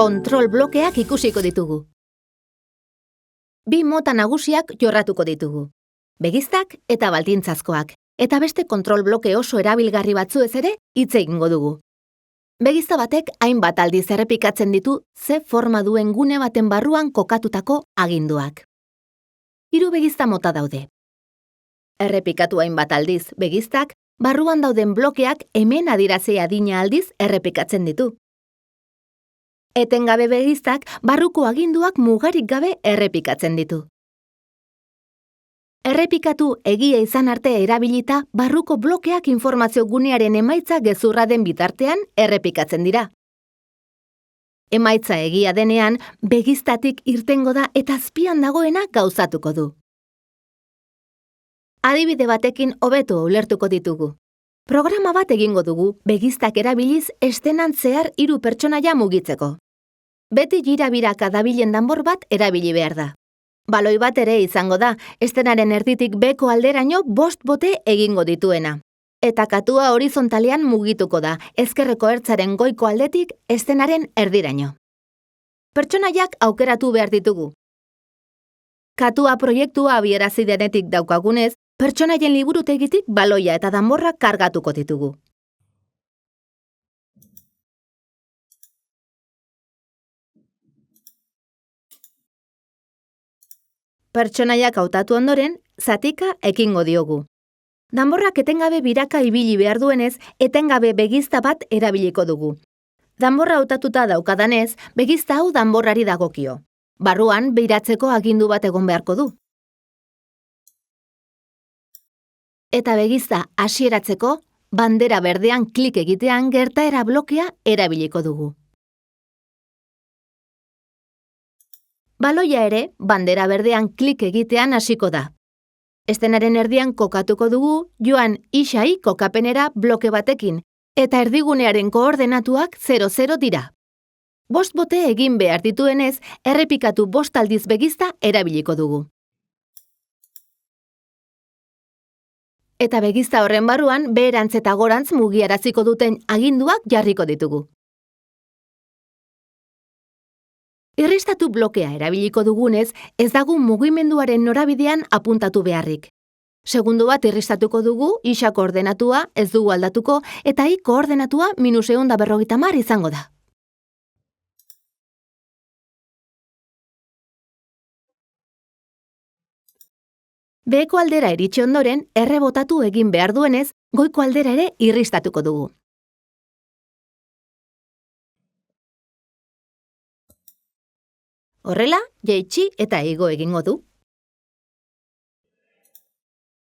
Kontrol blokeak ikusiko ditugu. Bi mota nagusiak jorratuko ditugu. Begiztak eta baldintzazkoak. Eta beste kontrol bloke oso erabilgarri batzuez ere hitz egingo dugu. Begizta batek hainbat aldiz errepikatzen ditu ze forma duen gune baten barruan kokatutako aginduak. 3 begizta mota daude. Errepikatu hainbat aldiz begiztak, barruan dauden blokeak hemen adierazi adina aldiz errepikatzen ditu. Etengabe begiztak barruko aginduak mugarik gabe errepikatzen ditu. Errepikatu egia izan arte erabilita, barruko blokeak informazio gunearen emaitza gezurra den bitartean errepikatzen dira. Emaitza egia denean, begiztatik irtengo da eta azpian dagoena gauzatuko du. Adibide batekin hobeto ulertuko ditugu. Programa bat egingo dugu, begiztak erabiliz estenan zehar 3 pertsonaia mugitzeko. Beti gira-biraka dabilen danbor bat erabili behar da. Baloi bat ere izango da, estenaren erditik beko alderaino 5 bote egingo dituena. Eta katua horizontalean mugituko da, ezkerreko ertzaren goiko aldetik estenaren erdiraino. Pertsonaiak aukeratu behar ditugu. Katua proiektua abiarazi denetik daukagunez, pertsonaien liburutegitik baloia eta danborra kargatuko ditugu. Pertsonaiak hautatu ondoren, zatika ekingo diogu. Danborrak etengabe biraka ibili behar duenez, etengabe begizta bat erabiliko dugu. Danborra hautatuta daukadanez, begizta hau danborrari dagokio. Barruan beiratzeko agindu bat egon beharko du. Eta begizta hasieratzeko, bandera berdean klik egitean gertaera blokea erabiliko dugu. Baloia ere, bandera berdean klik egitean hasiko da. Estenaren erdian kokatuko dugu, joan isai kokapenera bloke batekin, eta erdigunearen koordenatuak 00 dira. 5 bote egin behar dituenez, errepikatu 5 aldiz begizta erabiliko dugu. Eta begizta horren barruan, beherantz eta gorantz mugiaraziko duten aginduak jarriko ditugu. Irristatu blokea erabiliko dugunez, ez dago mugimenduaren norabidean apuntatu beharrik. Segundo bat irristatuko dugu, isa koordenatua ez dugu aldatuko, eta i koordenatua -150 izango da. Beheko aldera iritsi ondoren, errebotatu egin behar duenez, goiko aldera ere irristatuko dugu. Horrela, jaitsi eta igo egingo du.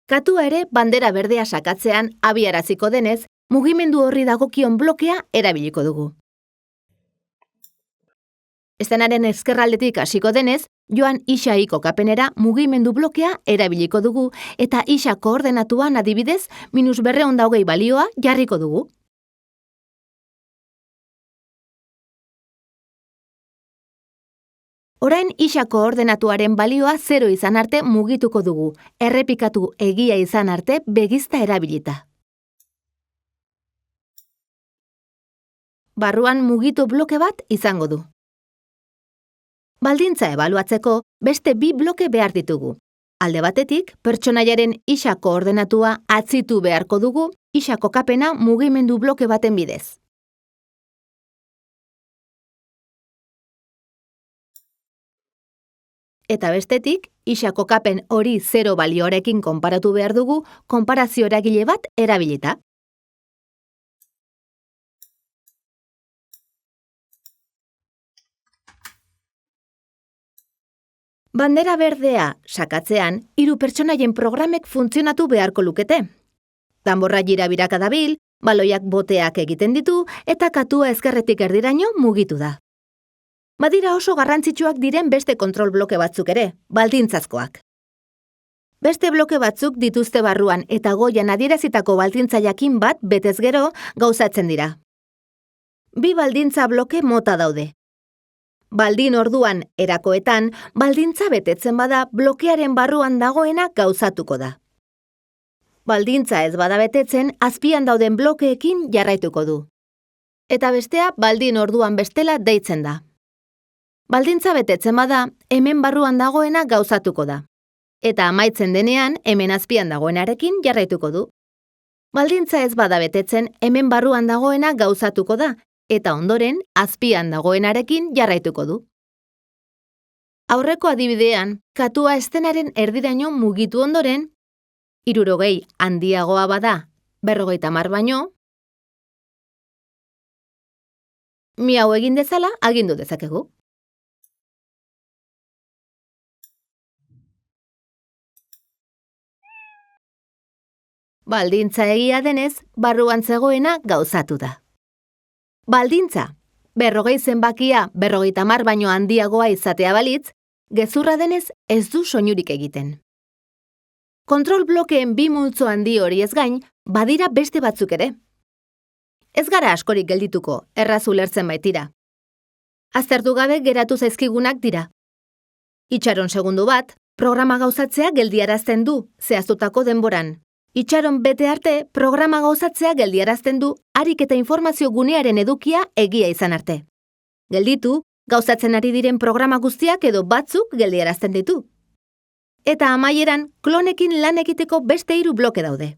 Katua ere bandera berdea sakatzean abiaraziko denez, mugimendu horri dagokion blokea erabiliko dugu. Estenaren ezkerraldetik hasiko denez, joan isa i kokapenera mugimendu blokea erabiliko dugu eta isa koordenatuan adibidez -220 balioa jarriko dugu. Orain isa koordenatuaren balioa 0 izan arte mugituko dugu, errepikatu egia izan arte begizta erabilita. Barruan mugitu bloke bat izango du. Baldintza ebaluatzeko beste 2 bloke behar ditugu. Alde batetik, pertsonaiaren isa koordenatua atzitu beharko dugu, isa kokapena mugimendu bloke baten bidez. Eta bestetik, isa kokapen hori 0 balioarekin konparatu behar dugu, konparazio eragile bat erabilita. Bandera berdea sakatzean, 3 pertsonaien programek funtzionatu beharko lukete. Danborra gira-biraka dabil, baloiak boteak egiten ditu eta katua ezkerretik erdiraino mugitu da. Badira oso garrantzitsuak diren beste kontrol bloke batzuk ere, baldintzazkoak. Beste bloke batzuk dituzte barruan eta goian adierazitako baldintza jakin bat betez gero gauzatzen dira. 2 baldintza bloke mota daude. Baldin orduan erakoetan, baldintza betetzen bada blokearen barruan dagoena gauzatuko da. Baldintza ez bada betetzen, azpian dauden blokeekin jarraituko du. Eta bestea baldin orduan bestela deitzen da. Baldintza betetzen bada, hemen barruan dagoena gauzatuko da. Eta amaitzen denean, hemen azpian dagoenarekin jarraituko du. Baldintza ez bada betetzen, hemen barruan dagoena gauzatuko da, eta ondoren, azpian dagoenarekin jarraituko du. Aurreko adibidean, katua eszenaren erdiraino mugitu ondoren, 60 handiagoa bada 50 baino, miau egin dezala agindu dezakegu. Baldintza egia denez, barruan zegoena gauzatu da. Baldintza, 40 zenbakia 50 baino handiagoa izatea balitz, gezurra denez ez du soinurik egiten. Kontrol blokeen bi multzo handi hori ez gain, badira beste batzuk ere. Ez gara askorik geldituko, erraz ulertzen baitira. Aztertu gabe geratu zaizkigunak dira. Itxaron segundu bat, programa gauzatzea geldiarazten du, zehaztutako denboran. Itxaron bete arte, programa gauzatzea geldiarazten du, harik eta informazio gunearen edukia egia izan arte. Gelditu, gauzatzen ari diren programa guztiak edo batzuk geldiarazten ditu. Eta amaieran, klonekin lan egiteko beste 3 bloke daude.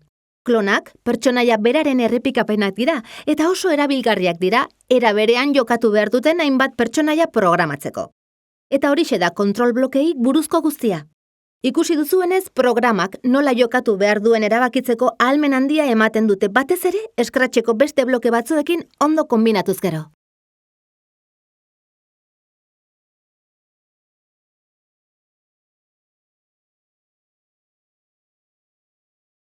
Klonak, pertsonaia beraren errepikapenak dira, eta oso erabilgarriak dira, era berean jokatu behar duten hainbat pertsonaia programatzeko. Eta horixe da kontrol blokei buruzko guztia. Ikusi duzuenez, programak nola jokatu behar duen erabakitzeko ahalmen handia ematen dute batez ere, Scratcheko beste bloke batzuekin ondo konbinatuz gero.